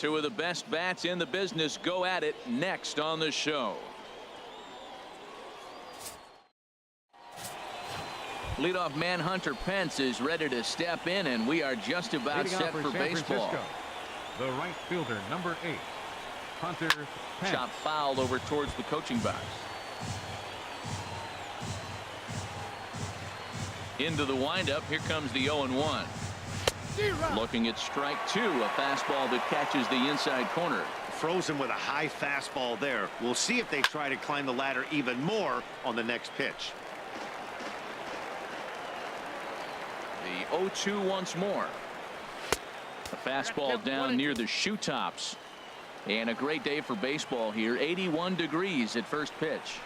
Two of the best bats in the business go at it next on the show. Leadoff man Hunter Pence is ready to step in, and we are just about set for baseball. The right fielder, number 8, Hunter Pence. Chop foul over towards the coaching box. Into the windup. Here comes the 0-1. Looking at strike 2, a fastball that catches the inside corner. Frozen with a high fastball there. We'll see if they try to climb the ladder even more on the next pitch. The 0-2 once more. A fastball down near the shoe tops. And a great day for baseball here. 81 degrees at first pitch.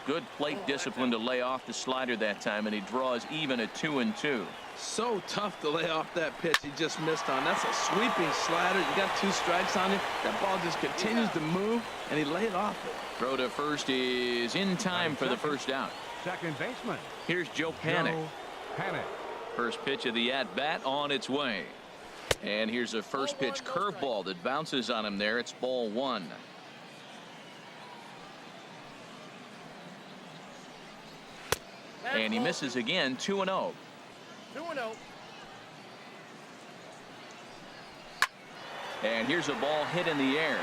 Good plate discipline to lay off the slider that time, and he draws even at 2-2. So tough to lay off that pitch he just missed on. That's a sweeping slider. You got 2 strikes on it. That ball just continues to move, and he laid off it. Throw to first is in time for the first out. Second baseman. Here's Joe Panik. Panik. First pitch of the at-bat on its way. And here's a first pitch curveball that bounces on him there. It's ball 1. And he misses again. 2-0. 2-0. And here's a ball hit in the air.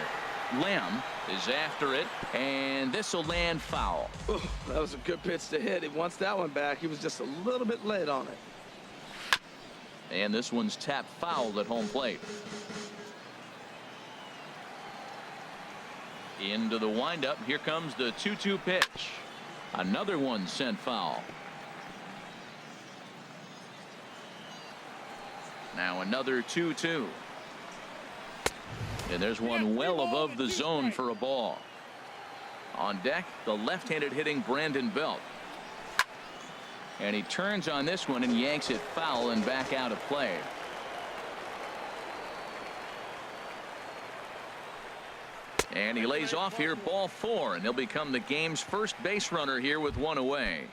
Lamb is after it, and this will land foul. Ooh, that was a good pitch to hit. He wants that one back. He was just a little bit late on it. And this one's tapped foul at home plate. Into the windup. Here comes the 2-2 pitch. Another one sent foul. Now another 2-2. And there's one well above the zone for a ball. On deck, the left-handed hitting Brandon Belt. And he turns on this one and yanks it foul and back out of play. And he lays off here, ball 4, and he'll become the game's first base runner here with 1 away.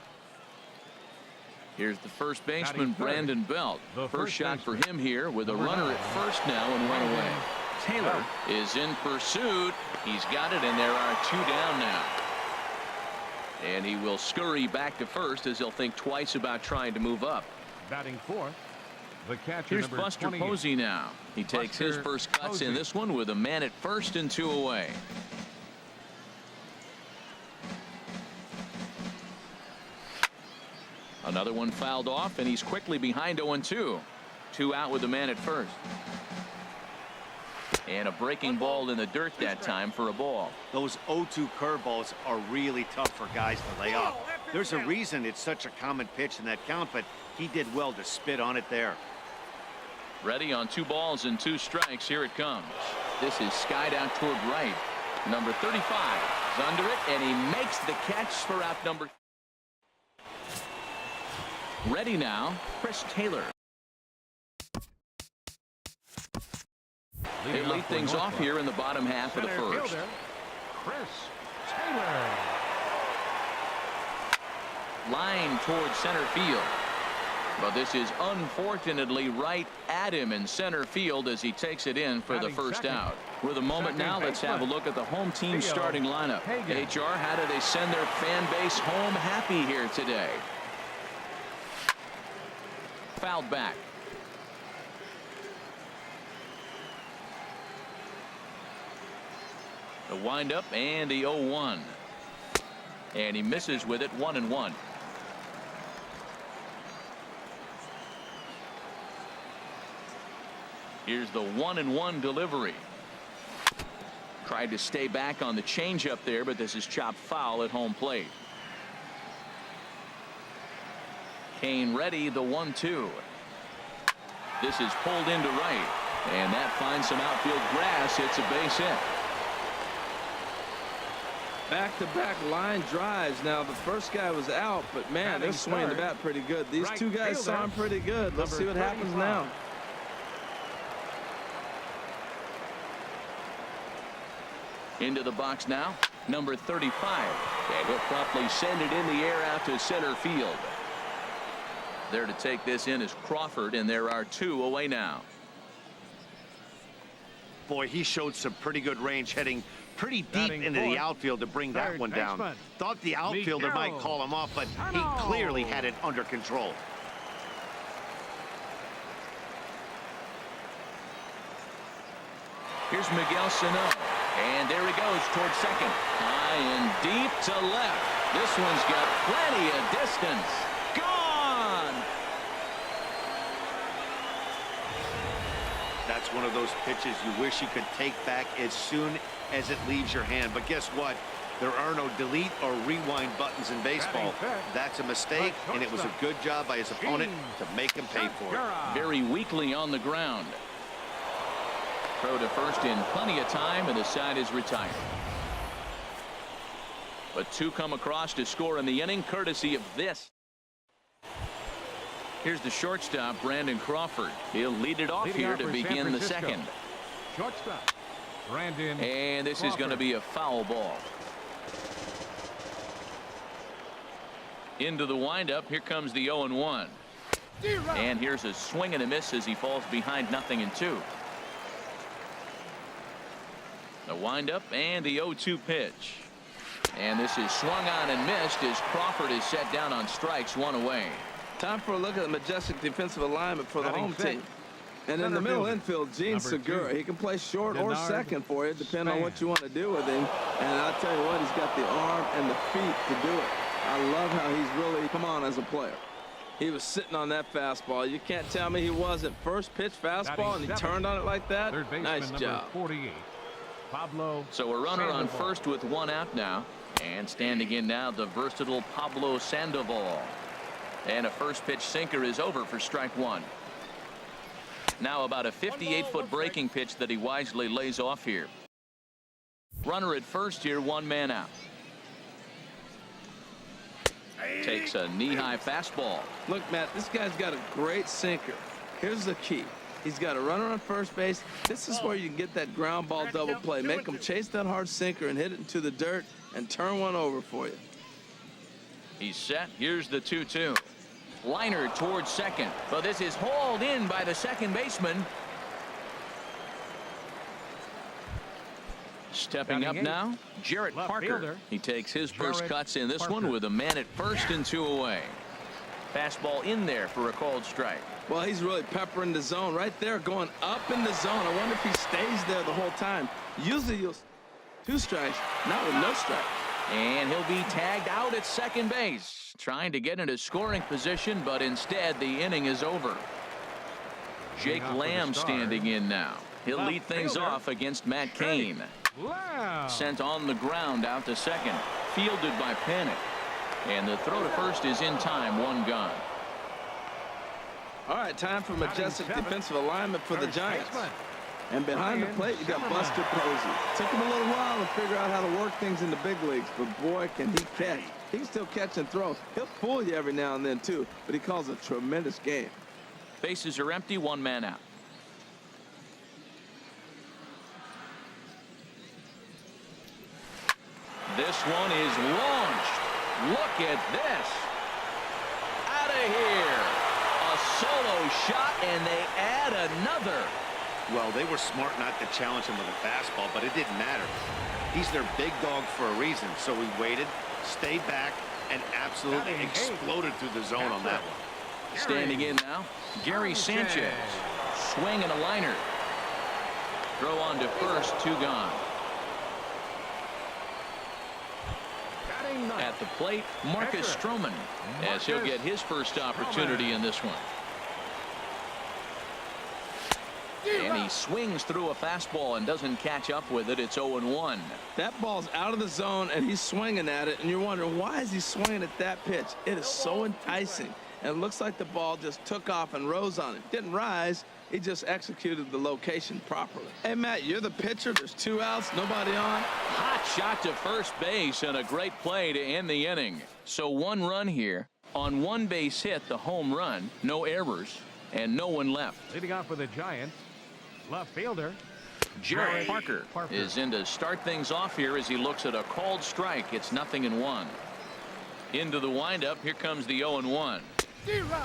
Here's the first baseman, Brandon Belt. First shot for him here with a runner at first now and 1 away. Taylor is in pursuit. He's got it, and there are 2 down now. And he will scurry back to first as he'll think twice about trying to move up. Batting 4th, the catcher. Here's Buster Posey now. He takes his first cuts in this one with a man at first and 2 away. Another one fouled off, and he's quickly behind 0-2. 2 out with the man at first. And a breaking ball in the dirt that time for a ball. Those 0-2 curveballs are really tough for guys to lay off. There's a reason it's such a common pitch in that count, but he did well to spit on it there. Ready on 2 balls and 2 strikes. Here it comes. This is skied out toward right. Number 35 is under it, and he makes the catch for out number. Ready now, Chris Taylor. They lead things off here in the bottom half of the first. Chris Taylor. Line towards center field. But this is unfortunately right at him in center field as he takes it in for the first out. With a moment now, let's have a look at the home team starting lineup. HR, how do they send their fan base home happy here today? Fouled back. The windup and the 0-1. And he misses with it. 1-1. Here's the 1-1 delivery. Tried to stay back on the changeup there, but this is chopped foul at home plate. Kane ready, the 1-2. This is pulled into right, and that finds some outfield grass. It's a base hit. Back-to-back line drives. Now the first guy was out, but man, they're swinging the bat pretty good. These 2 guys saw him pretty good. Let's see what happens now. Into the box now, number 35, and he'll promptly send it in the air out to center field. There to take this in is Crawford, and there are 2 away now. Boy, he showed some pretty good range, heading pretty deep into the outfield to bring that one down. Thought the outfielder might call him off, but he clearly had it under control. Here's Miguel Sano, and there he goes towards second. High and deep to left. This one's got plenty of distance. Gone! That's one of those pitches you wish you could take back as soon as it leaves your hand. But guess what? There are no delete or rewind buttons in baseball. That's a mistake, and it was a good job by his opponent to make him pay for it. Very weakly on the ground. Throw to first in plenty of time, and the side is retired. But two come across to score in the inning, courtesy of this. Here's the shortstop, Brandon Crawford. He'll lead it off here to begin the second. Shortstop, Brandon. And this is going to be a foul ball. Into the windup. Here comes the 0-1. And here's a swing and a miss as he falls behind 0-2. The windup and the 0-2 pitch. And this is swung on and missed as Crawford is set down on strikes, one away. Time for a look at the majestic defensive alignment for the home team. And in the middle infield, Gene Segura. He can play short or second for you, depending on what you want to do with him. And I'll tell you what, he's got the arm and the feet to do it. I love how he's really come on as a player. He was sitting on that fastball. You can't tell me he wasn't. First pitch fastball, and he turned on it like that. Nice job. 48, Pablo. So a runner on first with one out now. And standing in now, the versatile Pablo Sandoval. And a first pitch sinker is over for strike one. Now about a 58-foot breaking pitch that he wisely lays off here. Runner at first here, one man out. Takes a knee-high fastball. Look, Matt, this guy's got a great sinker. Here's the key. He's got a runner on first base. This is where you can get that ground ball double play. Make him chase that hard sinker and hit it into the dirt and turn one over for you. He's set. Here's the 2-2. Liner towards second. But this is hauled in by the second baseman. Stepping up now, Jarrett Parker. He takes his first cuts in this one with a man at first and two away. Fastball in there for a called strike. Well, he's really peppering the zone right there, going up in the zone. I wonder if he stays there the whole time. Usually you'll two strikes, not with no strike. And he'll be tagged out at second base, trying to get into scoring position, but instead the inning is over. Jake Lamb standing in now. He'll lead things off against Matt Cain. Sent on the ground out to second, fielded by Panic. And the throw to first is in time, one gone. All right, time for majestic defensive alignment for the Giants. And behind the plate, you got Buster Posey. Took him a little while to figure out how to work things in the big leagues, but boy, can he catch. He can still catch and throw. He'll fool you every now and then, too, but he calls a tremendous game. Bases are empty, one man out. This one is launched. Look at this. Out of here. A solo shot, and they add another. Well, they were smart not to challenge him with a fastball, but it didn't matter. He's their big dog for a reason, so he waited, stayed back, and absolutely exploded through the zone on that one. Standing in now, Gary Sanchez. Swing and a liner. Throw on to first, two gone. At the plate, Marcus Stroman, as he'll get his first opportunity in this one. And he swings through a fastball and doesn't catch up with it. It's 0-1. That ball's out of the zone, and he's swinging at it, and you're wondering, why is he swinging at that pitch? It is so enticing, and it looks like the ball just took off and rose on it. Didn't rise. He just executed the location properly. Hey, Matt, you're the pitcher. There's two outs, nobody on. Hot shot to first base and a great play to end the inning. So one run here on one base hit, the home run, no errors, and no one left. Leading off for the Giants, left fielder Jarrett Parker is in to start things off here as he looks at a called strike. It's 0-1. Into the windup. Here comes the 0-1.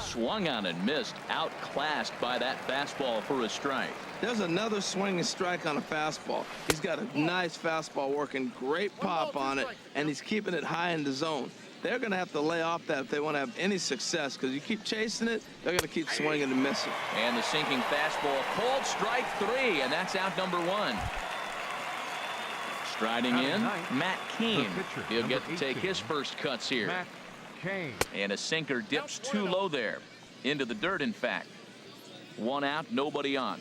Swung on and missed. Outclassed by that fastball for a strike. There's another swinging strike on a fastball. He's got a nice fastball working, great pop on it, and he's keeping it high in the zone. They're going to have to lay off that if they want to have any success, because you keep chasing it, they're going to keep swinging and missing. And the sinking fastball, called strike 3, and that's out number 1. Striding in, Matt Cain. He'll get to take his first cuts here. Matt Cain. And a sinker dips too low there. Into the dirt, in fact. 1 out, nobody on.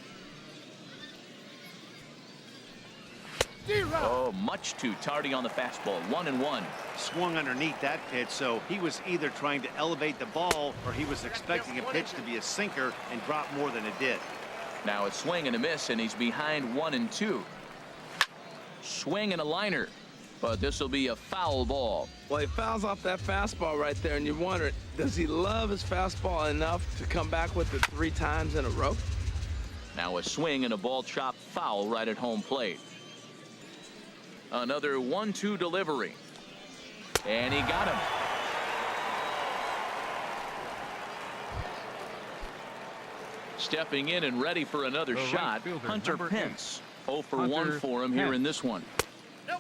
Oh, much too tardy on the fastball. 1-1. Swung underneath that pitch, so he was either trying to elevate the ball or he was expecting a pitch to be a sinker and drop more than it did. Now a swing and a miss, and he's behind 1-2. Swing and a liner, but this will be a foul ball. Well, he fouls off that fastball right there, and you wonder, does he love his fastball enough to come back with it 3 times in a row? Now a swing and a ball chopped foul right at home plate. Another 1-2 delivery. And he got him. Stepping in and ready for another shot, Hunter Pence. 0 for 1 for him here in this one.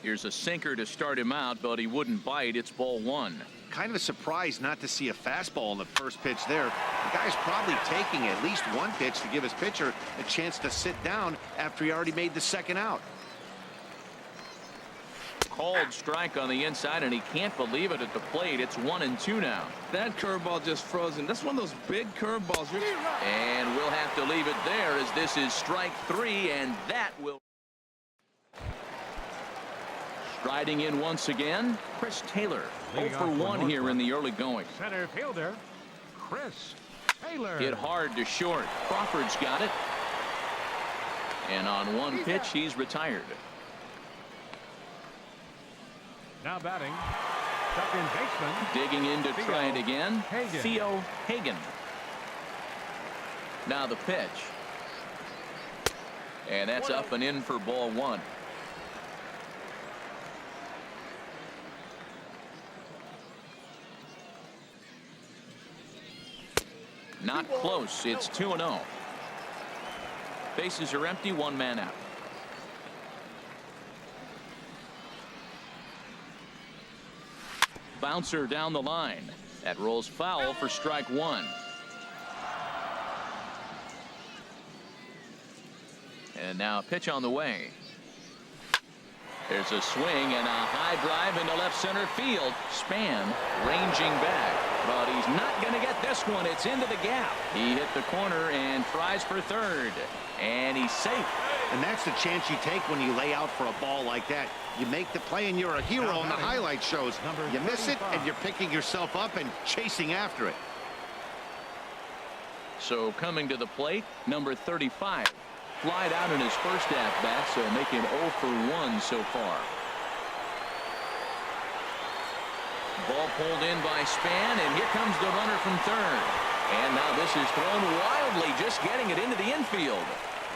Here's a sinker to start him out, but he wouldn't bite. It's ball 1. Kind of a surprise not to see a fastball in the first pitch there. The guy's probably taking at least one pitch to give his pitcher a chance to sit down after he already made the second out. Called strike on the inside, and he can't believe it at the plate. It's 1-2 now. That curveball just frozen. That's one of those big curveballs. And we'll have to leave it there, as this is strike 3, and that will. Striding in once again, Chris Taylor. 0 for 1 here in the early going. Center fielder, Chris Taylor. Hit hard to short. Crawford's got it. And on one pitch, he's retired. Now batting, second baseman. Digging in to try it again, Hagen. Theo Hagen. Now the pitch. And that's up and in for ball 1. Not close. It's 2-0. Bases are empty, 1 man out. Bouncer down the line. That rolls foul for strike 1. And now a pitch on the way. There's a swing and a high drive into left center field. Span ranging back, but he's not going to get this one. It's into the gap. He hit the corner and tries for third, and he's safe. And that's the chance you take when you lay out for a ball like that. You make the play and you're a hero on the highlight shows. You miss it and you're picking yourself up and chasing after it. So coming to the plate, number 35. Flied out in his first at-bat, so making 0 for 1 so far. Ball pulled in by Span, and here comes the runner from third. And now this is thrown wildly, just getting it into the infield.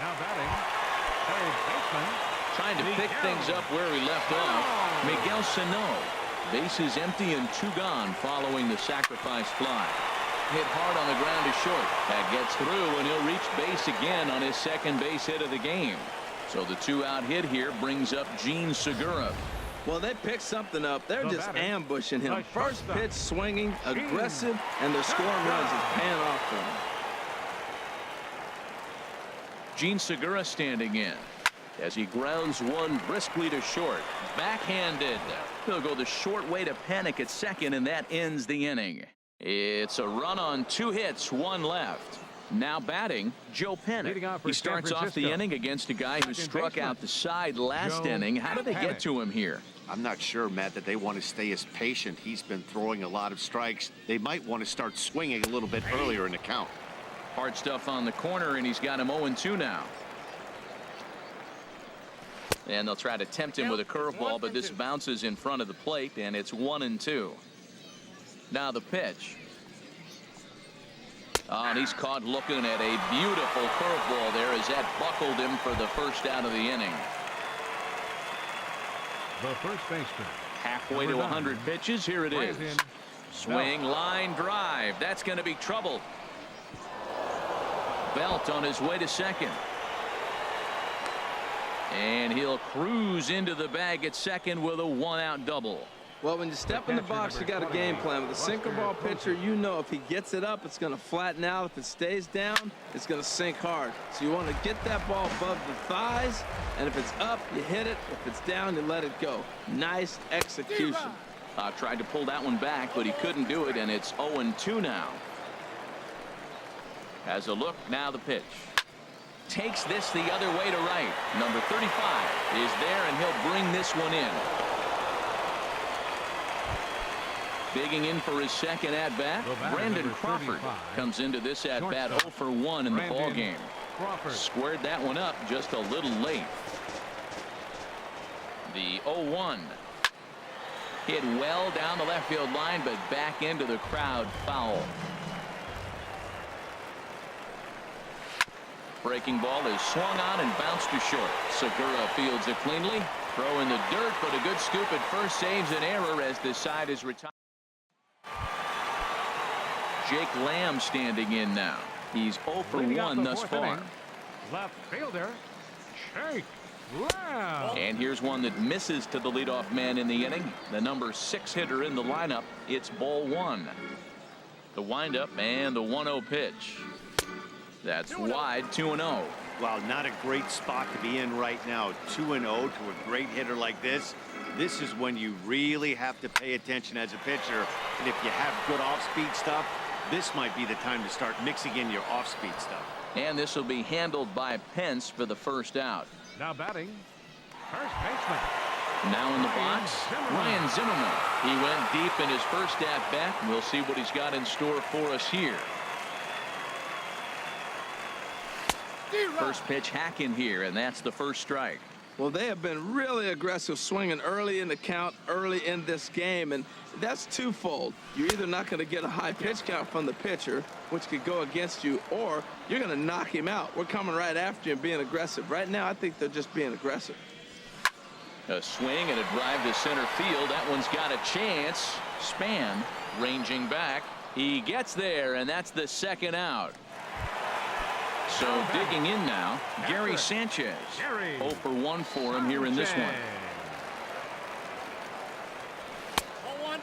Now batting, third baseman. Trying to pick things up where he left off. Miguel Sano. Bases empty and 2 gone following the sacrifice fly. Hit hard on the ground to short. That gets through, and he'll reach base again on his second base hit of the game. So the 2-out hit here brings up Gene Segura. Well, they picked something up. They're just ambushing him. First pitch swinging, aggressive, and their scoring runs is paying off for him. Gene Segura standing in as he grounds one briskly to short. Backhanded. He'll go the short way to panic at second, and that ends the inning. It's a run on 2 hits, 1 left. Now batting, Joe Panic. He starts off the inning against a guy who struck out the side last inning. How did they get to him here? I'm not sure, Matt, that they want to stay as patient. He's been throwing a lot of strikes. They might want to start swinging a little bit earlier in the count. Hard stuff on the corner, and he's got him 0-2 now. And they'll try to tempt him with a curveball, but this bounces in front of the plate, and it's 1-2. Now the pitch. Oh, and he's caught looking at a beautiful curveball there as that buckled him for the first out of the inning. The first baseman. Halfway to 100 pitches. Here it is. Swing, line drive. That's going to be trouble. Belt on his way to second. And he'll cruise into the bag at second with a one-out double. Well, when you step in the box, you got a game plan. With a sinker ball pitcher, you know if he gets it up, it's going to flatten out. If it stays down, it's going to sink hard. So you want to get that ball above the thighs, and if it's up, you hit it. If it's down, you let it go. Nice execution. Tried to pull that one back, but he couldn't do it, and it's 0-2 now. Has a look, now the pitch. Takes this the other way to right. Number 35 is there, and he'll bring this one in. Digging in for his second at-bat, Brandon Crawford comes into this at-bat 0 for 1 in the ballgame. Squared that one up just a little late. The 0-1. Hit well down the left field line, but back into the crowd, foul. Breaking ball is swung on and bounced to short. Segura fields it cleanly. Throw in the dirt, but a good scoop at first saves an error as this side is retired. Jake Lamb standing in now. He's 0 for 1 thus far. Left fielder, Jake Lamb. And here's one that misses to the leadoff man in the inning. The number 6 hitter in the lineup. It's ball 1. The windup and the 1-0 pitch. That's wide, 2-0. Wow, not a great spot to be in right now. 2-0 to a great hitter like this. This is when you really have to pay attention as a pitcher. And if you have good off-speed stuff, this might be the time to start mixing in your off-speed stuff. And this will be handled by Pence for the first out. Now batting, first baseman. Now in the box, Ryan Zimmerman. He went deep in his first at-bat, and we'll see what he's got in store for us here. First pitch hack in here, and that's the first strike. Well, they have been really aggressive swinging early in the count, early in this game, and that's twofold. You're either not going to get a high pitch count from the pitcher, which could go against you, or you're going to knock him out. We're coming right after you and being aggressive. Right now, I think they're just being aggressive. A swing and a drive to center field. That one's got a chance. Span ranging back. He gets there, and that's the second out. So digging in now, Gary Sanchez. 0 for 1 for him here in this one.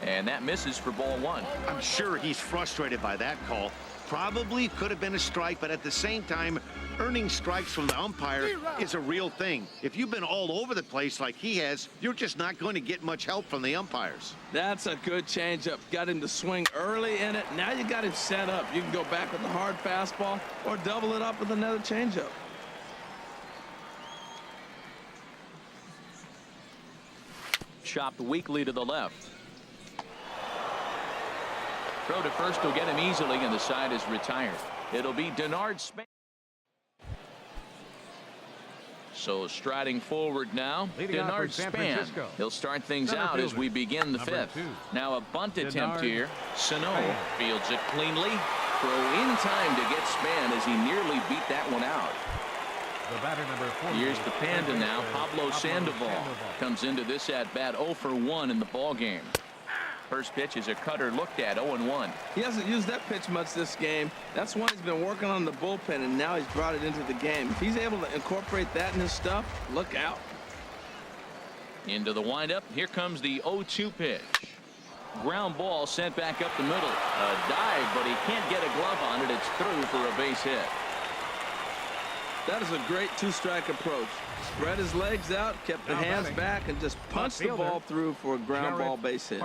And that misses for ball 1. I'm sure he's frustrated by that call. Probably could have been a strike, but at the same time, earning strikes from the umpire is a real thing. If you've been all over the place like he has, you're just not going to get much help from the umpires. That's a good changeup. Got him to swing early in it. Now you got him set up. You can go back with the hard fastball or double it up with another changeup. Chopped weakly to the left. Throw to first will get him easily, and the side is retired. It'll be Denard Span. So striding forward now, Denard Span. He'll start things out as we begin the fifth. Now a bunt attempt here. Sano fields it cleanly. Throw in time to get Span as he nearly beat that one out. Here's the Panda now. Pablo Sandoval comes into this at-bat 0 for 1 in the ballgame. First pitch is a cutter looked at, 0-1. He hasn't used that pitch much this game. That's one he's been working on the bullpen, and now he's brought it into the game. If he's able to incorporate that in his stuff, look out. Into the windup. Here comes the 0-2 pitch. Ground ball sent back up the middle. A dive, but he can't get a glove on it. It's through for a base hit. That is a great two-strike approach. Spread his legs out, kept the hands back, and just punched the ball through for a ground ball base hit.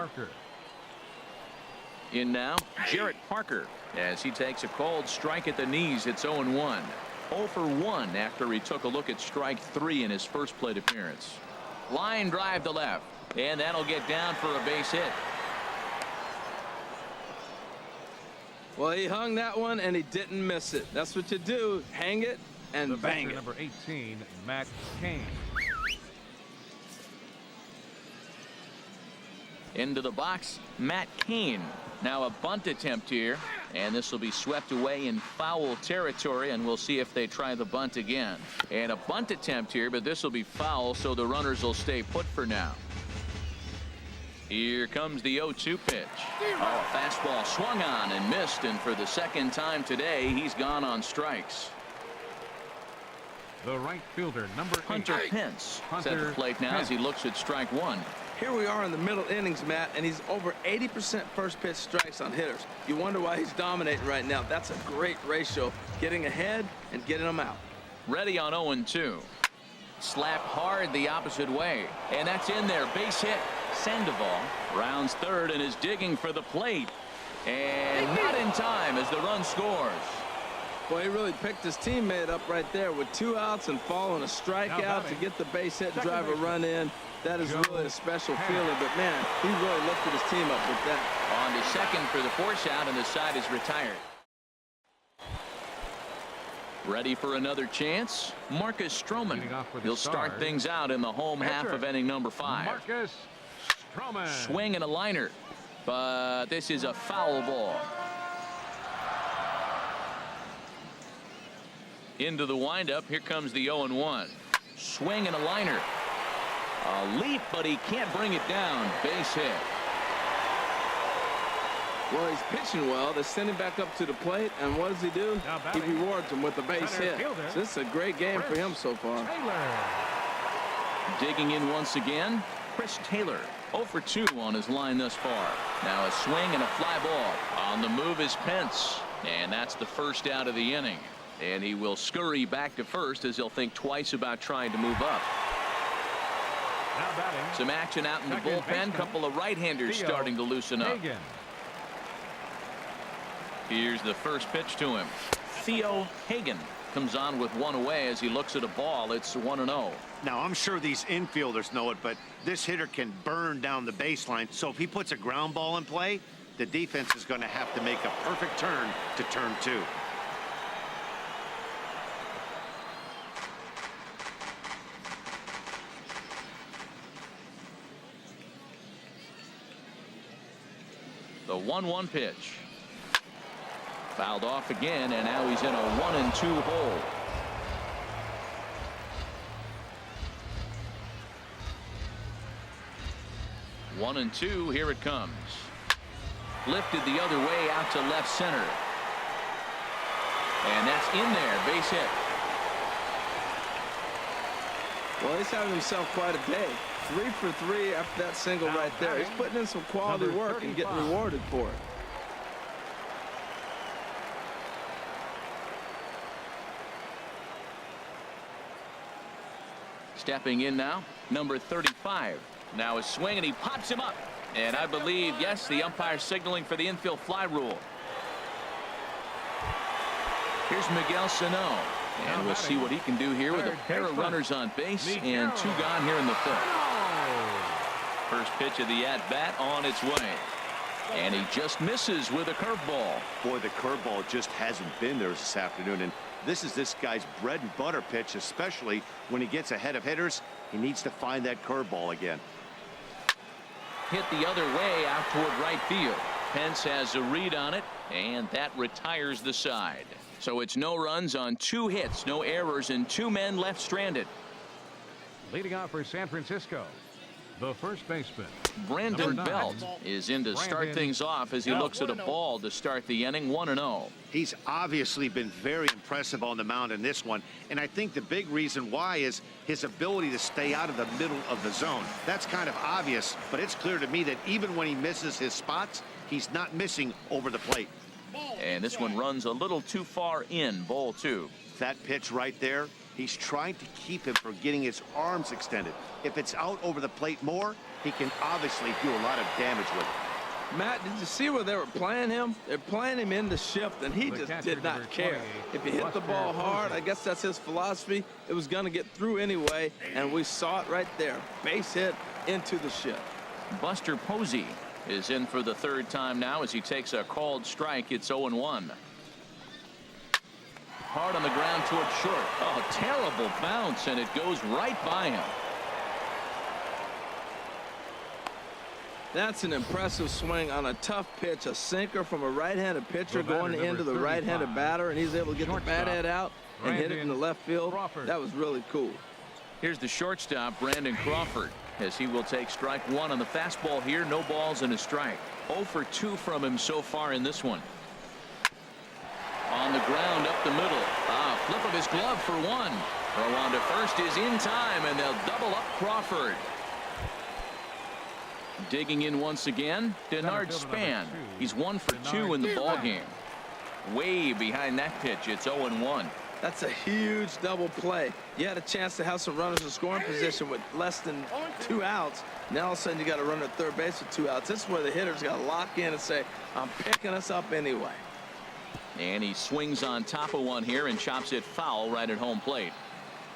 In now, Jarrett Parker, as he takes a called strike at the knees. It's 0-1. 0 for 1 after he took a look at strike 3 in his first plate appearance. Line drive to left, and that'll get down for a base hit. Well, he hung that one, and he didn't miss it. That's what you do. Hang it and bang it. Number 18, Matt Cain. Into the box, Matt Cain. Now a bunt attempt here, and this will be swept away in foul territory, and we'll see if they try the bunt again. And a bunt attempt here, but this will be foul, so the runners will stay put for now. Here comes the 0-2 pitch. Oh, a fastball swung on and missed, and for the second time today, he's gone on strikes. The right fielder, number 8. Hunter Pence at the plate now as he looks at strike one. Here we are in the middle innings, Matt, and he's over 80% first pitch strikes on hitters. You wonder why he's dominating right now. That's a great ratio, getting ahead and getting them out. Ready on 0-2. Slap hard the opposite way, and that's in there. Base hit. Sandoval rounds third and is digging for the plate, and not in time as the run scores. Boy, he really picked his teammate up right there with 2 outs and following a strikeout to get the base hit and drive a run in. That is really a special feeling, but man, he really lifted his team up with that. On to second for the force out, and the side is retired. Ready for another chance? Marcus Stroman. He'll start things out in the home half of inning number 5. Marcus Stroman. Swing and a liner, but this is a foul ball. Into the windup. Here comes the 0-1. Swing and a liner. A leap, but he can't bring it down. Base hit. Well, he's pitching well. They send him back up to the plate, and what does he do? He rewards him with a base hit. So this is a great game for him so far. Digging in once again, Chris Taylor. 0 for 2 on his line thus far. Now a swing and a fly ball. On the move is Pence, and that's the first out of the inning. And he will scurry back to first as he'll think twice about trying to move up. Some action out in the bullpen. Couple of right-handers starting to loosen up. Here's the first pitch to him. Theo Hagen comes on with one away as he looks at a ball. It's 1-0. Now, I'm sure these infielders know it, but this hitter can burn down the baseline. So if he puts a ground ball in play, the defense is going to have to make a perfect turn to turn 2. The 1-1 pitch. Fouled off again, and now he's in a 1-2 hole. One and two. Here it comes. Lifted the other way out to left center. And that's in there. Base hit. Well, he's having himself quite a day. 3 for 3 after that single right there. He's putting in some quality work and getting rewarded for it. Stepping in now, number 35. Now a swing, and he pops him up. And I believe, yes, the umpire signaling for the infield fly rule. Here's Miguel Sano. And we'll see what he can do here with a pair of runners on base and 2 gone here in the 5th. First pitch of the at-bat on its way. And he just misses with a curveball. Boy, the curveball just hasn't been there this afternoon. And this is this guy's bread and butter pitch, especially when he gets ahead of hitters. He needs to find that curveball again. Hit the other way out toward right field. Pence has a read on it, and that retires the side. So it's no runs on 2 hits, no errors, and 2 men left stranded. Leading off for San Francisco, the first baseman, Brandon Belt is in to start things off as he looks at a ball to start the inning. 1-0. He's obviously been very impressive on the mound in this one, and I think the big reason why is his ability to stay out of the middle of the zone. That's kind of obvious, but it's clear to me that even when he misses his spots, he's not missing over the plate. And this one runs a little too far in. Ball 2. That pitch right there, he's trying to keep him from getting his arms extended. If it's out over the plate more, he can obviously do a lot of damage with it. Matt, did you see where they were playing him? They're playing him in the shift, and he just did not care. If he hit the ball hard, I guess that's his philosophy. It was going to get through anyway, and we saw it right there. Base hit into the shift. Buster Posey is in for the 3rd time now as he takes a called strike. It's 0-1. Hard on the ground toward short. Oh, terrible bounce, and it goes right by him. That's an impressive swing on a tough pitch, a sinker from a right-handed pitcher going into the right-handed batter, and he's able to get the bat head out and hit it in the left field. That was really cool. Here's the shortstop, Brandon Crawford. as he will take strike one on the fastball here. No balls and a strike. 0 for 2 from him so far in this one. On the ground up the middle. Flip of his glove for one. Throw on to first is in time, and they'll double up Crawford. Digging in once again, Denard Span. He's 1 for 2 in the ball game. Way behind that pitch. It's 0-1. That's a huge double play. You had a chance to have some runners in scoring position with less than 2 outs. Now all of a sudden you got a runner at third base with 2 outs. This is where the hitter's got to lock in and say, I'm picking us up anyway. And he swings on top of one here and chops it foul right at home plate.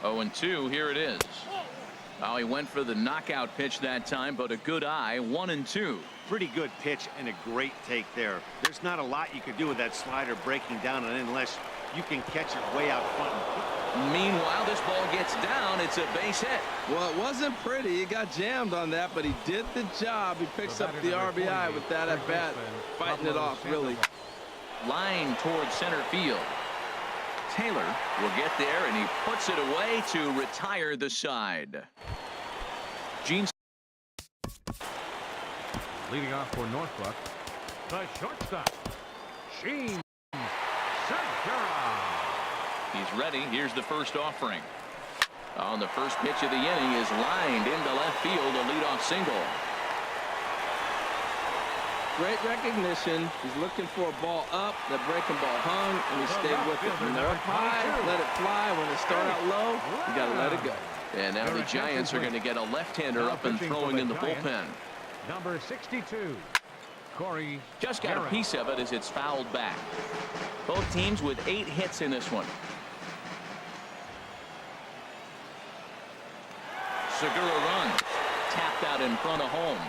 0-2. Here it is. Oh, he went for the knockout pitch that time, but a good eye. 1-2. Pretty good pitch and a great take there. There's not a lot you could do with that slider breaking down unless you can catch it way out front. Meanwhile, this ball gets down. It's a base hit. Well, it wasn't pretty. He got jammed on that, but he did the job. He picks up the RBI with that at bat, fighting it off, really. Line towards center field. Taylor will get there, and he puts it away to retire the side. Gene. Leading off for Northbrook, the shortstop, Gene Segura. He's ready. Here's the first offering. On the first pitch of the inning is lined into left field, a leadoff single. Great recognition. He's looking for a ball up. That breaking ball hung, and he stayed with it. When they're up high, let it fly. When they start out low, you got to let it go. And now the Giants are going to get a left-hander up and throwing in the bullpen. Number 62, Corey. Just got a piece of it as it's fouled back. Both teams with 8 hits in this one. Segura runs. Tapped out in front of home.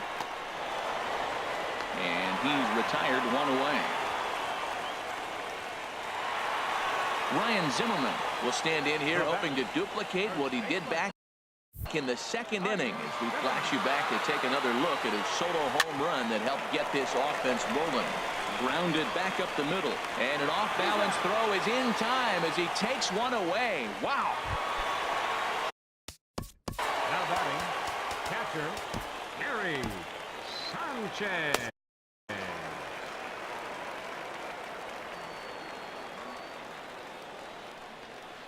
And he's retired, 1 away. Ryan Zimmerman will stand in here hoping to duplicate what he did back in the second inning as we flash you back to take another look at his solo home run that helped get this offense rolling. Grounded back up the middle, and an off-balance throw is in time as he takes one away. Wow. Now batting, catcher Gary Sanchez.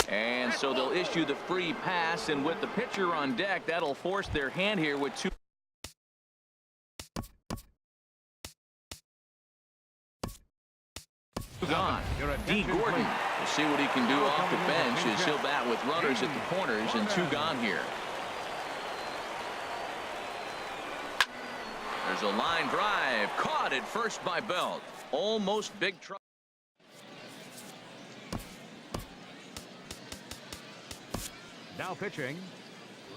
And so they'll issue the free pass, and with the pitcher on deck, that'll force their hand here with 2 gone. D. Gordon will see what he can do off the bench as he'll bat with runners at the corners and 2 gone here. There's a line drive caught at first by Belt. Almost big trouble. Now pitching,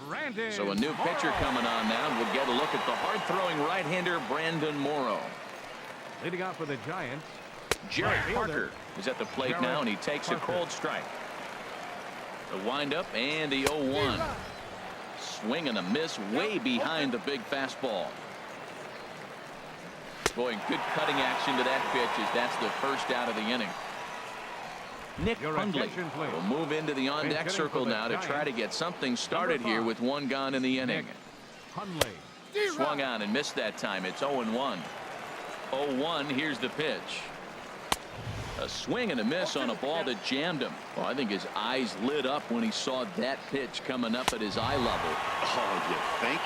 Brandon. So a new pitcher coming on now. We'll get a look at the hard-throwing right-hander Brandon Morrow. Leading off for the Giants, Jarrett Parker is at the plate now, and he takes a cold strike. The windup and the 0-1. Swing and a miss way behind the big fastball. Boy, good cutting action to that pitch as that's the first out of the inning. Nick Hundley will move into the on-deck circle now to try to get something started here with 1 gone in the inning. Hundley. Swung on and missed that time. It's 0-1. 0-1. Here's the pitch. A swing and a miss on a ball that jammed him. Well, I think his eyes lit up when he saw that pitch coming up at his eye level. Oh, you think?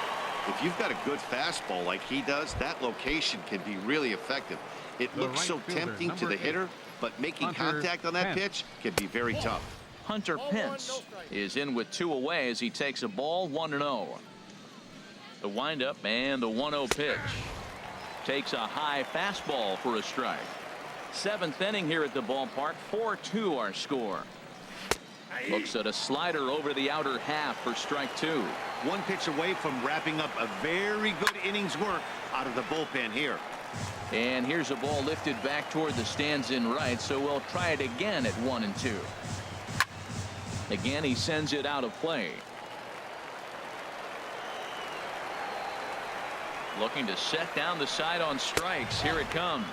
If you've got a good fastball like he does, that location can be really effective. It looks so tempting to the hitter, but making contact on that pitch can be very tough. Hunter Pence is in with 2 away as he takes a ball. 1-0. The windup and the 1-0 pitch. Takes a high fastball for a strike. 7th inning here at the ballpark. 4-2 our score. Looks at a slider over the outer half for strike 2. 1 pitch away from wrapping up a very good inning's work out of the bullpen here. And here's a ball lifted back toward the stands in right, so we'll try it again at 1-2. Again, he sends it out of play. Looking to set down the side on strikes. Here it comes.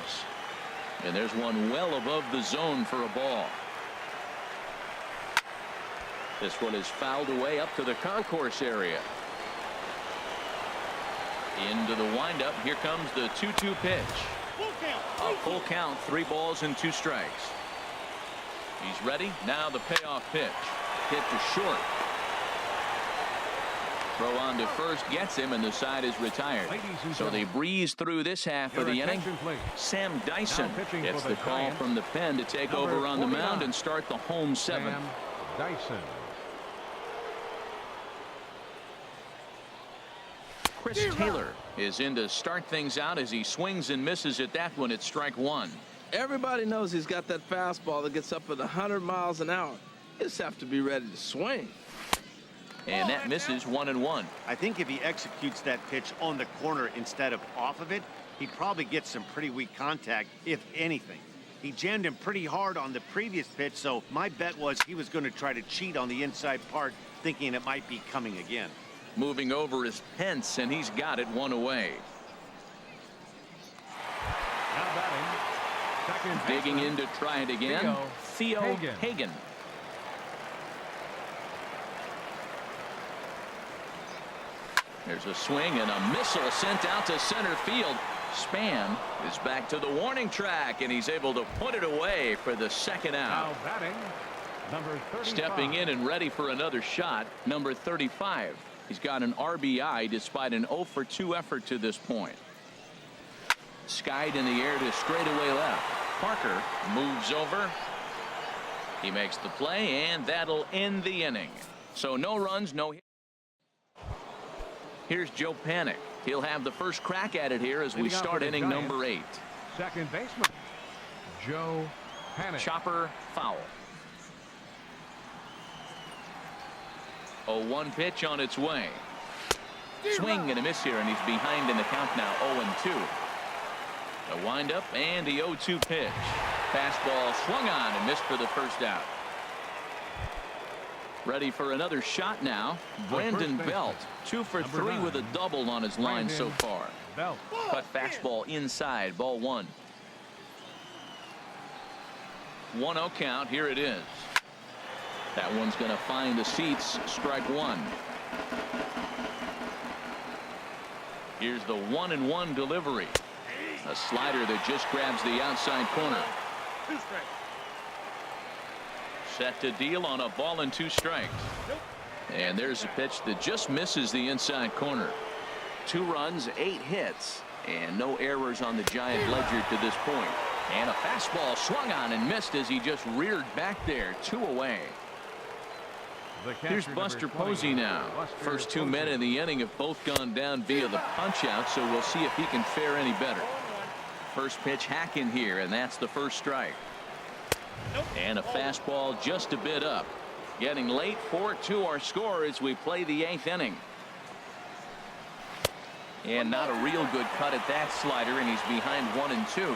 And there's one well above the zone for a ball. This one is fouled away up to the concourse area. Into the windup. Here comes the 2-2 pitch. A full count, 3 balls and 2 strikes. He's ready. Now the payoff pitch. Hit to short. Throw on to first gets him, and the side is retired. So they breeze through this half of the inning. Sam Dyson gets the call from the pen to take over on the mound and start the home 7th. Sam Dyson. Chris Taylor is in to start things out as he swings and misses at that one at strike 1. Everybody knows he's got that fastball that gets up at 100 miles an hour. You just have to be ready to swing. And that misses 1-1. I think if he executes that pitch on the corner instead of off of it, he probably gets some pretty weak contact, if anything. He jammed him pretty hard on the previous pitch, so my bet was he was going to try to cheat on the inside part, thinking it might be coming again. Moving over is Pence, and he's got it 1 away. Now batting. Second Digging baseman, in to try it again. Theo Hagen. There's a swing and a missile sent out to center field. Span is back to the warning track, and he's able to put it away for the 2nd out. Now batting. Number 35. Stepping in and ready for another shot, number 35. He's got an RBI despite an 0 for 2 effort to this point. Skied in the air to straightaway left. Parker moves over. He makes the play, and that'll end the inning. So no runs, no hits. Here's Joe Panik. He'll have the first crack at it here as we start inning number 8. Second baseman, Joe Panik. Chopper foul. 0-1 pitch on its way. Swing and a miss here, and he's behind in the count now, 0-2. A windup and the 0-2 pitch. Fastball swung on and missed for the first out. Ready for another shot now. Brandon Belt, 2 for 3 with a double on his line so far. Cut fastball inside, ball 1. 1-0 count. Here it is. That one's going to find the seats. Strike 1. Here's the 1-1 delivery. A slider that just grabs the outside corner. Set to deal on a ball and 2 strikes. And there's a pitch that just misses the inside corner. 2 runs, 8 hits, and no errors on the Giant ledger to this point. And a fastball swung on and missed as he just reared back there. 2 away. Here's Buster Posey now. First 2 men in the inning have both gone down via the punch out, so we'll see if he can fare any better. First pitch hacking here, and that's the first strike. And a fastball just a bit up. Getting late, 4-2 our score as we play the 8th inning. And not a real good cut at that slider, and he's behind 1-2.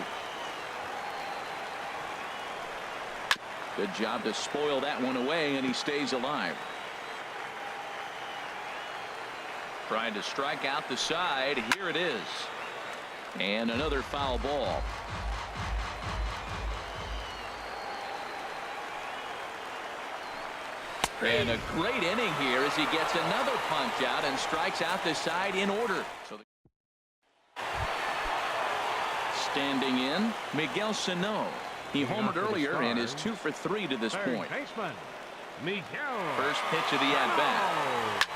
Good job to spoil that one away, and he stays alive. Trying to strike out the side. Here it is. And another foul ball. And a great inning here as he gets another punch out and strikes out the side in order. So standing in, Miguel Sano. He homered earlier and is 2 for 3 to this point. First pitch of the at-bat.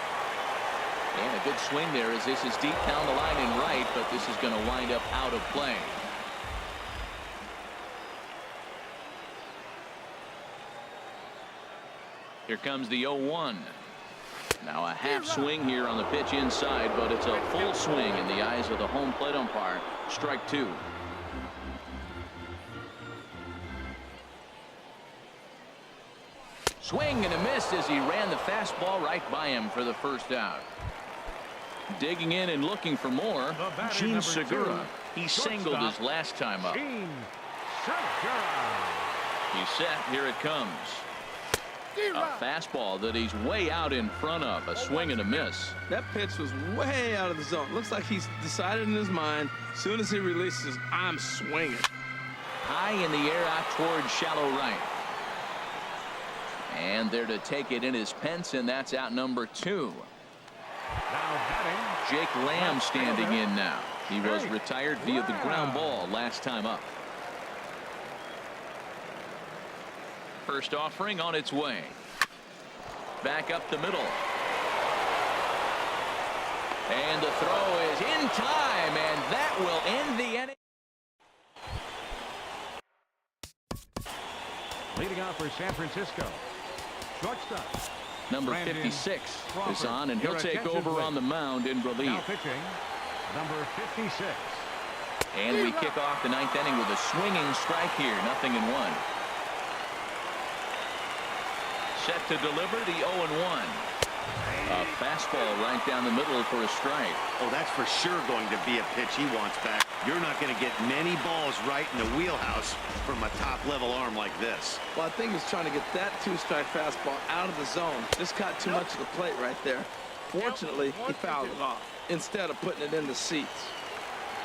And a good swing there as this is deep down the line in right, but this is going to wind up out of play. Here comes the 0-1. Now a half swing here on the pitch inside, but it's a full swing in the eyes of the home plate umpire. Strike 2. Swing and a miss as he ran the fastball right by him for the first out. Digging in and looking for more, Gene Segura. He singled his last time up. He's set. Here it comes. A fastball that he's way out in front of. A swing and a miss. That pitch was way out of the zone. Looks like he's decided in his mind, as soon as he releases, I'm swinging. High in the air out towards shallow right. And there to take it in is Pence, and that's out number 2. Now batting, Jake Lamb standing in now. He was retired via the ground ball last time up. First offering on its way. Back up the middle. And the throw is in time, and that will end the inning. Leading off for San Francisco, shortstop. Number 56 is on, and he'll take over on the mound in relief. Now pitching, number 56. And we kick off the ninth inning with a swinging strike here, 0-1. Set to deliver the 0-1. A fastball right down the middle for a strike. Oh, that's for sure going to be a pitch he wants back. You're not going to get many balls right in the wheelhouse from a top-level arm like this. Well, I think he's trying to get that two-strike fastball out of the zone. Just caught too much of the plate right there. Fortunately, he fouled it off instead of putting it in the seats.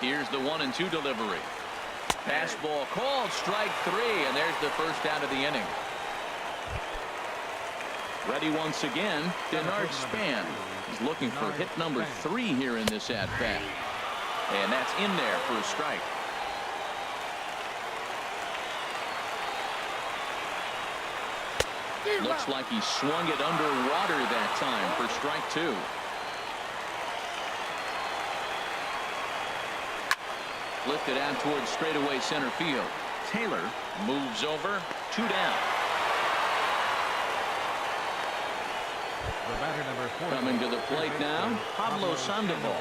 Here's the 1-2 delivery. Fastball called, strike 3, and there's the first out of the inning. Ready once again, Denard Span. He's looking for hit number 3 here in this at-bat. And that's in there for a strike. Looks like he swung it underwater that time for strike 2. Lifted out towards straightaway center field. Taylor moves over, 2 down. Coming to the plate now, Pablo Sandoval.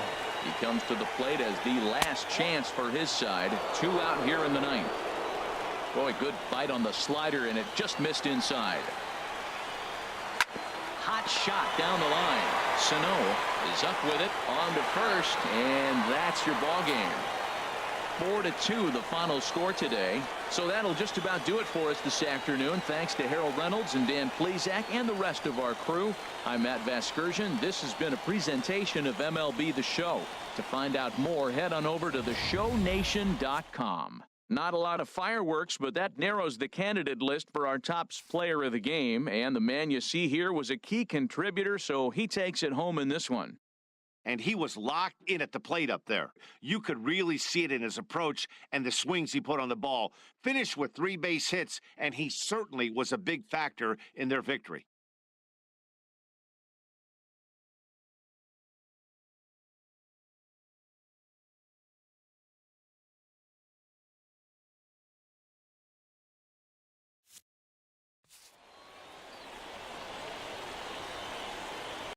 He comes to the plate as the last chance for his side. 2 out here in the ninth. Boy, good bite on the slider, and it just missed inside. Hot shot down the line. Sano is up with it, on to first, and that's your ball game. 4-2 the final score today. So that'll just about do it for us this afternoon. Thanks to Harold Reynolds and Dan Plesac and the rest of our crew. I'm Matt Vasgersian. This has been a presentation of MLB The Show. To find out more, head on over to theshownation.com. Not a lot of fireworks, but that narrows the candidate list for our top player of the game. And the man you see here was a key contributor, so he takes it home in this one. And he was locked in at the plate up there. You could really see it in his approach and the swings he put on the ball. Finished with 3 base hits, and he certainly was a big factor in their victory.